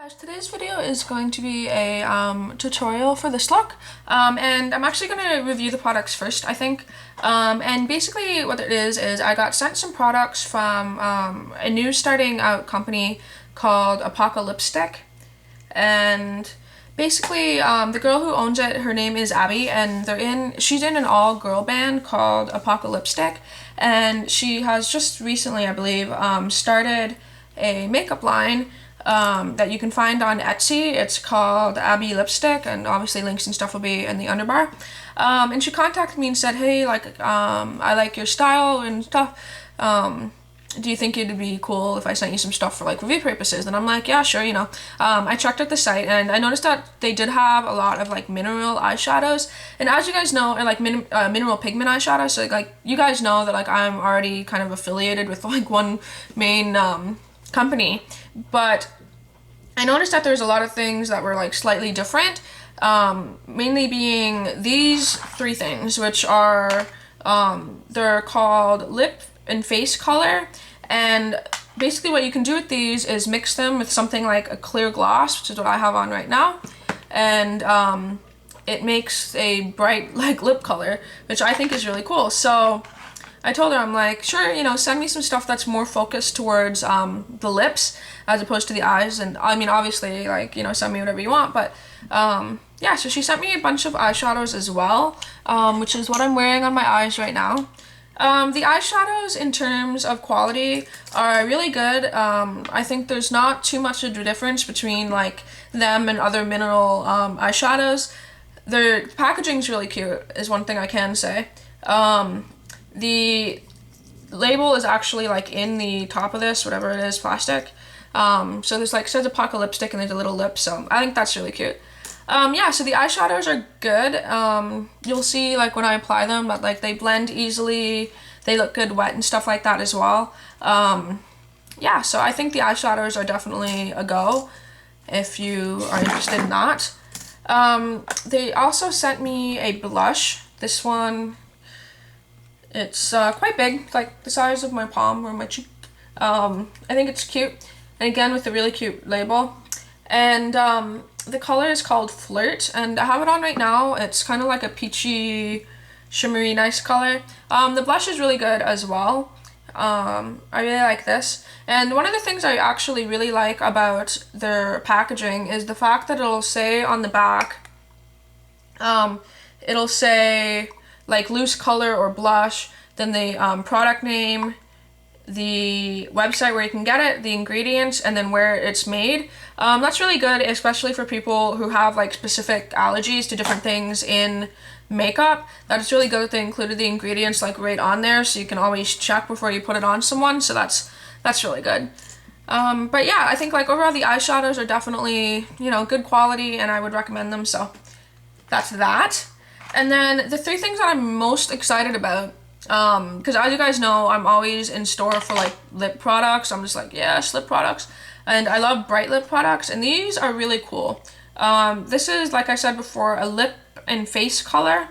Guys, today's video is going to be a tutorial for this look, and I'm actually going to review the products first, I think. And basically what it is I got sent some products from a new starting out company called Apocal Lipstick, and basically the girl who owns it, her name is Abby, and she's in an all-girl band called Apocal Lipstick, and she has just recently, I believe, started a makeup line that you can find on Etsy. It's called Abby Lipstick, and obviously links and stuff will be in the underbar. And she contacted me and said, hey, I like your style and stuff. Do you think it'd be cool if I sent you some stuff for review purposes? And I'm like, yeah, sure, I checked out the site and I noticed that they did have a lot of mineral eyeshadows, and as you guys know, or mineral pigment eyeshadows. So you guys know that I'm already kind of affiliated with one main company, but I noticed that there's a lot of things that were slightly different, mainly being these three things, which are they're called lip and face color, and basically what you can do with these is mix them with something like a clear gloss, which is what I have on right now, and it makes a bright lip color, which I think is really cool. So I told her, I'm like, sure, send me some stuff that's more focused towards the lips as opposed to the eyes. And I mean, obviously, send me whatever you want. But yeah, so she sent me a bunch of eyeshadows as well, which is what I'm wearing on my eyes right now. The eyeshadows in terms of quality are really good. I think there's not too much of a difference between them and other mineral eyeshadows. Their packaging's really cute, is one thing I can say. The label is actually in the top of this, whatever it is, plastic. So there's says Apocal Lipstick and there's a little lip, so I think that's really cute. Yeah, so the eyeshadows are good. You'll see when I apply them that they blend easily, they look good wet and stuff like that as well. Yeah, so I think the eyeshadows are definitely a go if you are interested in that. They also sent me a blush. This one, it's quite big, the size of my palm or my cheek. I think it's cute, and again with a really cute label. And the color is called Flirt, and I have it on right now. It's kind of like a peachy, shimmery, nice color. The blush is really good as well. I really like this. And one of the things I actually really like about their packaging is the fact that it'll say on the back, it'll say loose color or blush, then the product name, the website where you can get it, the ingredients, and then where it's made. That's really good, especially for people who have specific allergies to different things in makeup. That's really good that they included the ingredients right on there, so you can always check before you put it on someone. So that's really good. But yeah, I think overall the eyeshadows are definitely good quality, and I would recommend them. So that's that. And then the three things that I'm most excited about, because as you guys know, I'm always in store for lip products. I'm just yes, lip products. And I love bright lip products, and these are really cool. This is, like I said before, a lip and face color,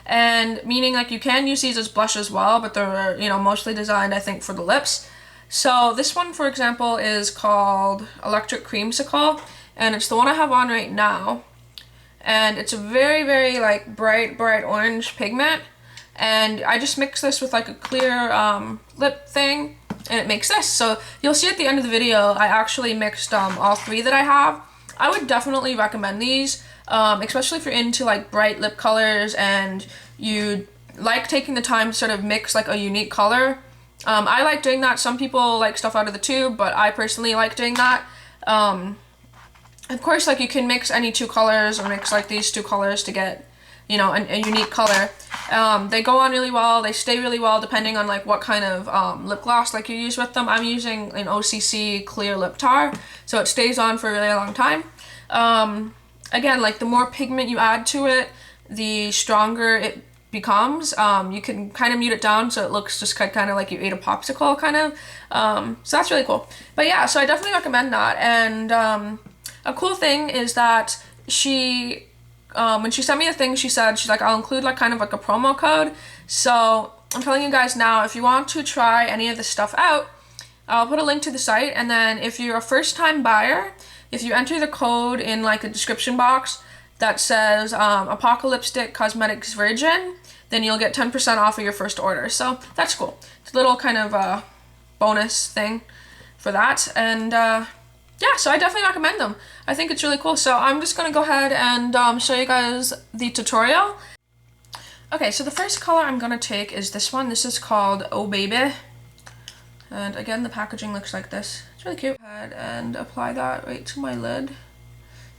and meaning you can use these as blush as well, but they're mostly designed, I think, for the lips. So this one, for example, is called Electric Creamsicle, and it's the one I have on right now. And it's a very, very bright orange pigment, and I just mix this with a clear lip thing, and it makes this. So you'll see at the end of the video, I actually mixed all three that I have. I would definitely recommend these, especially if you're into bright lip colors and you taking the time to sort of mix a unique color. I like doing that. Some people like stuff out of the tube, but I personally like doing that. Of course, you can mix any two colors, or mix these two colors to get, a unique color. They go on really well. They stay really well depending on what kind of lip gloss you use with them. I'm using an OCC clear lip tar, so it stays on for a really long time. Again, the more pigment you add to it, the stronger it becomes. You can kind of mute it down so it looks just kind of like you ate a popsicle, kind of. So that's really cool. But yeah, so I definitely recommend that. And a cool thing is that she, when she sent me the thing, she said, I'll include kind of a promo code. So I'm telling you guys now, if you want to try any of this stuff out, I'll put a link to the site, and then if you're a first-time buyer, if you enter the code in like a description box that says Apocal Lipstick Cosmetics Virgin, then you'll get 10% off of your first order. So that's cool. It's a little kind of bonus thing for that. And yeah, so I definitely recommend them. I think it's really cool. So I'm just gonna go ahead and show you guys the tutorial. Okay, so the first color I'm gonna take is this one. This is called Oh Baby. And again, the packaging looks like this. It's really cute. Go ahead and apply that right to my lid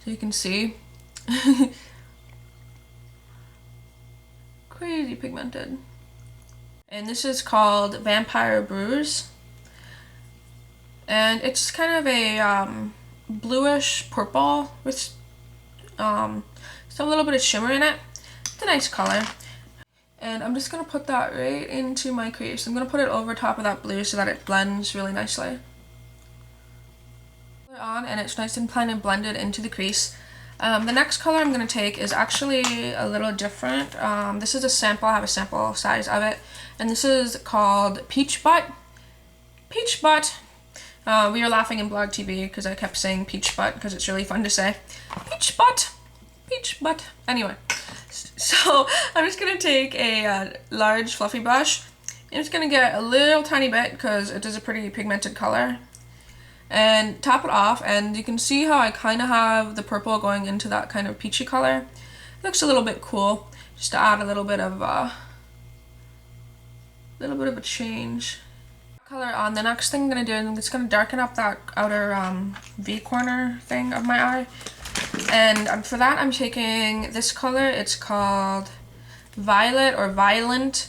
so you can see. Crazy pigmented. And this is called Vampire Bruise. And it's kind of a bluish purple with still a little bit of shimmer in it. It's a nice color. And I'm just going to put that right into my crease. I'm going to put it over top of that blue so that it blends really nicely. Put it on and it's nice and kind of blended into the crease. The next color I'm going to take is actually a little different. This is a sample. I have a sample size of it. And this is called Peach Butt. Peach Butt. We were laughing in Blog TV because I kept saying peach butt because it's really fun to say. Peach butt. Peach butt. Anyway. So I'm just going to take a large fluffy brush. I'm just going to get a little tiny bit because it is a pretty pigmented color. And tap it off, and you can see how I kind of have the purple going into that kind of peachy color. It looks a little bit cool, just to add a little bit of a change. Color on. The next thing I'm going to do is I'm just going to darken up that outer V corner thing of my eye. And for that I'm taking this color. It's called Violet or Violent.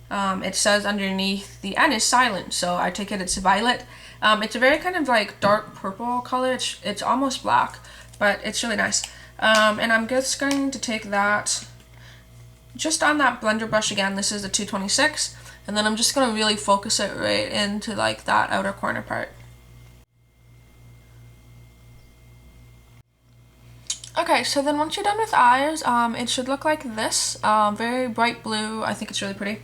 It says underneath the N is silent, so I take it it's Violet. It's a very kind of like dark purple color. It's almost black, but it's really nice. And I'm just going to take that just on that blender brush again. This is the 226, and then I'm just going to really focus it right into like that outer corner part. Okay, so then once you're done with eyes, it should look like this. Very bright blue. I think it's really pretty.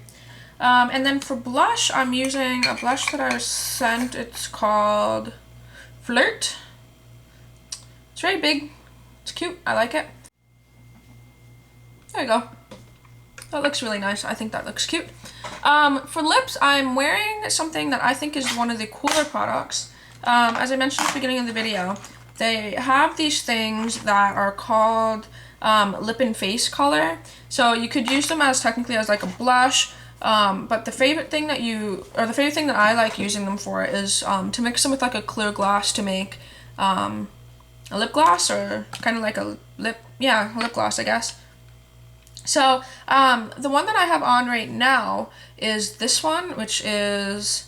And then for blush, I'm using a blush that I was sent. It's called Flirt. It's very big. It's cute. I like it. There you go. That looks really nice. I think that looks cute. For lips, I'm wearing something that I think is one of the cooler products. As I mentioned at the beginning of the video, they have these things that are called lip and face color. So you could use them as technically as like a blush. But the favorite thing that I like using them for is to mix them with like a clear gloss to make a lip gloss, or kind of like a lip gloss, I guess. So the one that I have on right now is this one, which is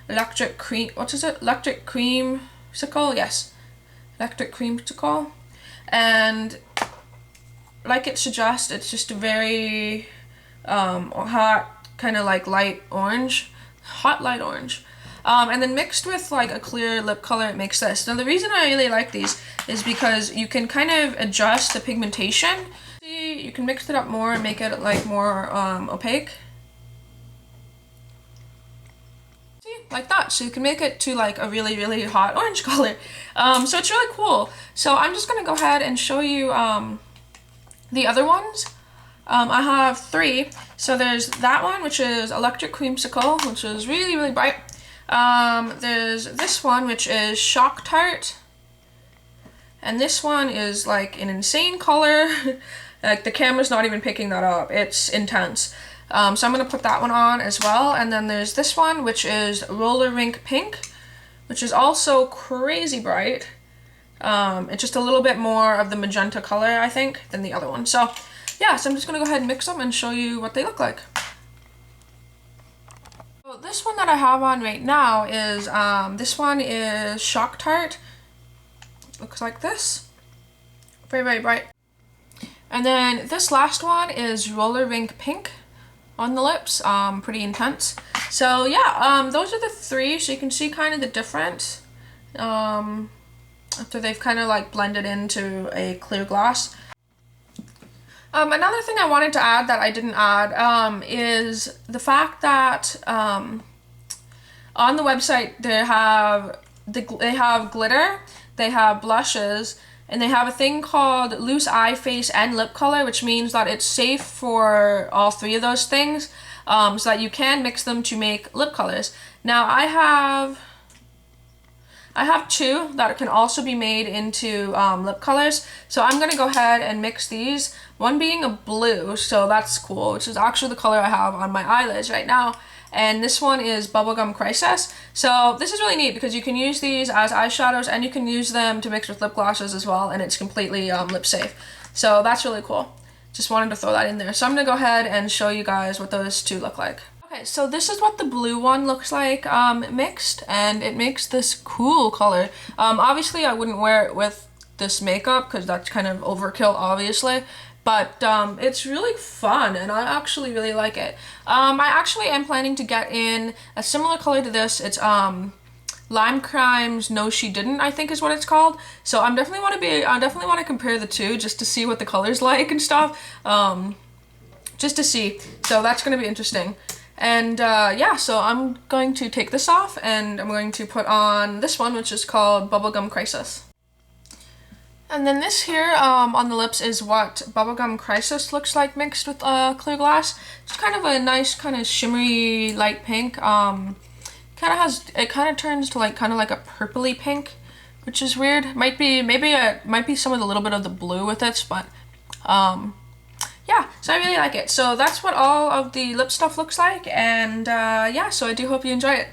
Electric Cream. What is it? Electric Creamsicle? Yes, Electric Creamsicle. And like it suggests, it's just a very hot, kind of like light orange, hot light orange, and then mixed with like a clear lip color, it makes this. Now the reason I really like these is because you can kind of adjust the pigmentation. See, you can mix it up more and make it like more opaque. See, like that. So you can make it to like a really, really hot orange color. So it's really cool. So I'm just gonna go ahead and show you the other ones. I have three. So there's that one, which is Electric Creamsicle, which is really, really bright. There's this one, which is Shock Tart. And this one is like an insane color. Like the camera's not even picking that up. It's intense. So I'm going to put that one on as well. And then there's this one, which is Roller Rink Pink, which is also crazy bright. It's just a little bit more of the magenta color, I think, than the other one. So yeah, so I'm just going to go ahead and mix them and show you what they look like. So this one that I have on right now is, this one is Shock Tart. Looks like this. Very, very bright. And then this last one is Roller Rink Pink on the lips. Pretty intense. So yeah, those are the three. So you can see kind of the difference after they've kind of like blended into a clear gloss. Another thing I wanted to add that I didn't add is the fact that on the website they have glitter they have blushes, and they have a thing called loose eye, face, and lip color, which means that it's safe for all three of those things, so that you can mix them to make lip colors. Now I have two that can also be made into lip colors, so I'm gonna go ahead and mix these. One being a blue, so that's cool, which is actually the color I have on my eyelids right now. And this one is Bubblegum Crisis. So this is really neat because you can use these as eyeshadows and you can use them to mix with lip glosses as well, and it's completely lip safe. So that's really cool. Just wanted to throw that in there. So I'm gonna go ahead and show you guys what those two look like. Okay, so this is what the blue one looks like mixed, and it makes this cool color. Obviously I wouldn't wear it with this makeup because that's kind of overkill, obviously. But it's really fun, and I actually really like it. I actually am planning to get in a similar color to this. It's Lime Crime's No She Didn't, I think is what it's called. So I definitely want to compare the two just to see what the color's like and stuff. Just to see. So that's going to be interesting. And yeah, so I'm going to take this off and I'm going to put on this one, which is called Bubblegum Crisis. And then this here on the lips is what Bubblegum Crisis looks like mixed with clear glass. It's kind of a nice kind of shimmery light pink. It kind of turns to like kind of like a purpley pink, which is weird. Might be some of the little bit of the blue with it, but yeah, so I really like it. So that's what all of the lip stuff looks like, and yeah, so I do hope you enjoy it.